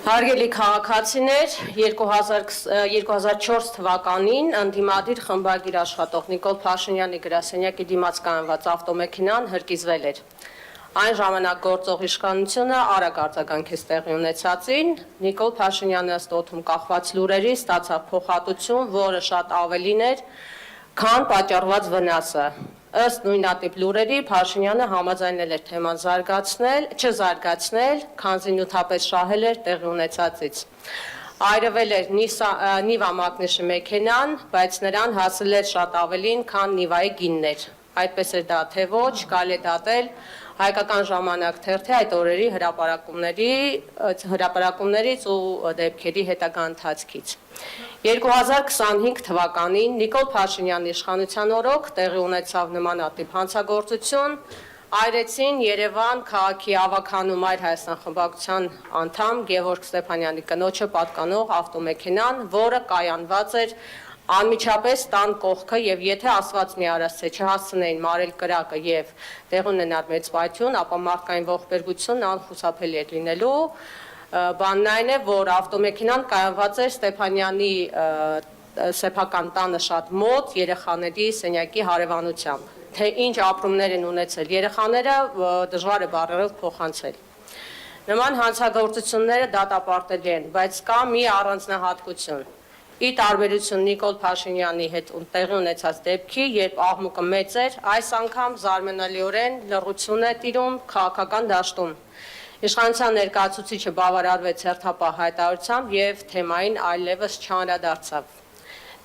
Հարգելի քաղաքացիներ, 2004 թվականին ընդդիմադիր խմբագիր աշխատող Նիկոլ Փաշինյանի գրասենյակի դիմաց կայանված ավտոմեքենան հրկիզվել էր։ Այն ժամանակ գործող իշխանությունը արագ արձագանքեց տեղի ունեցածին, Նիկոլ Փաշինյանը ըստ օդում կախված լուրերի ստացավ փոխհատուցում, որը շատ ավելին էր, քան պատճառված վնասը։ Ըստ նույնատիպ լուրերի Փաշինյանը համաձայնել էր թեման չզարգացնել, քանզի նյութապես շահել էր տեղի ունեցածից։ Այրվել էր Նիվա մակնիշի մեքենան, բայց նրան հասել էր շատ ավելին, քան Նիվայի գինն էր։ Այդպես էր դա թե ոչ, կարելի է դատել Հայկական ժամանակ թերթի այդ օրերի հրապարակումներից ու դեպքերի հետագա ընթացքից։ 2025 թվականին Նիկոլ Փաշինյանի իշխանության օրոք տեղի ունեցավ նմանատիպ հանցագործություն, այրեցին Երևան քաղաքի ավագանու Մայր Հայաստան խմբակցության անդամ Գևորգ Ստեփանյանի կնոջը պատկանող ավտոմեքենան, որը կայանված էր անմիջապես տան կողքը եւ եթե Աստված մի արասցե չհասցնեին մարել կրակը եւ տեղ ունենար մեծ պայթյուն, ապա մարդկային ողբերգությունն անխուսափելի էր լինելու։ Բանն այն է, որ ավտոմեքենան կայանված էր Ստեփանյանի սեփական տանը շատ մոտ երեխաների սենյակի հարևանությամբ։ Թե ինչ ապրումներ են ունեցել երեխաները, դժվար է բառերով փոխանցել։ Նման հանցագործությունները դատապարտելի են, բայց կա մի առանձնահատկություն։ Ի տարբերություն Նիկոլ Փաշինյանի հետ տեղի ունեցած դեպքի, երբ աղմուկը մեծ էր, այս անգամ զարմանալիորեն լռություն է տիրում քաղաքական դաշտում։ Իշխանության ներկայացուցիչը բավարարվեց հերթապահ հայտարարությամբ եւ թեմային այլևս չանդրադարձավ։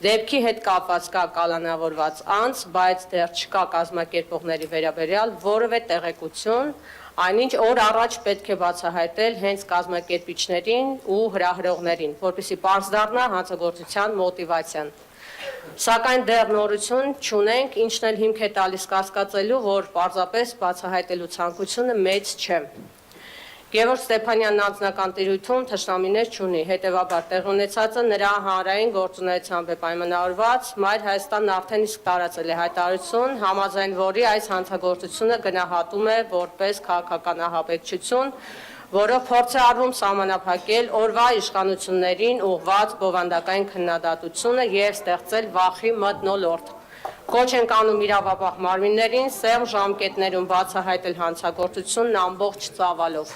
Դեպքի հետ կապված կա կալանավորված անձ, բայց դեռ չկա կազմակերպողների վերաբերյալ որևէ տեղեկություն, այնինչ օր առաջ պետք է բացահայտել հենց կազմակերպիչներին ու հրահրողներին, որպեսզի պարզ դառնա հանցագործության մոտիվացիան։ Սակայն դեռ նորություն չունենք, ինչն էլ հիմք է տալիս կասկածելու, որ պարզապես բացահայտելու ցանկությունը մեծ չէ։ Գևորգ Ստեփանյանն անձնական տիրույթում թշնամիներ չունի, հետևաբար տեղի ունեցածը նրա հանրային գործունեությամբ է պայմանավորված, Մայր Հայաստանն արդեն իսկ տարածել է հայտարարություն, համաձայն որի այս հանցագործությունը գնահատում է որպես քաղաքական ահաբեկչություն, որը փորձ է արվում սահմանափակել օրվա իշխանություններին ուղղված բովանդակային քննադատությունը եւ ստեղծել վախի մթնոլորտ։ Կոչ ենք անում իրավապահ մարմիններին սեղմ ժամկետներում բացահայտել հանցագործությունն ամբողջ ծավալով։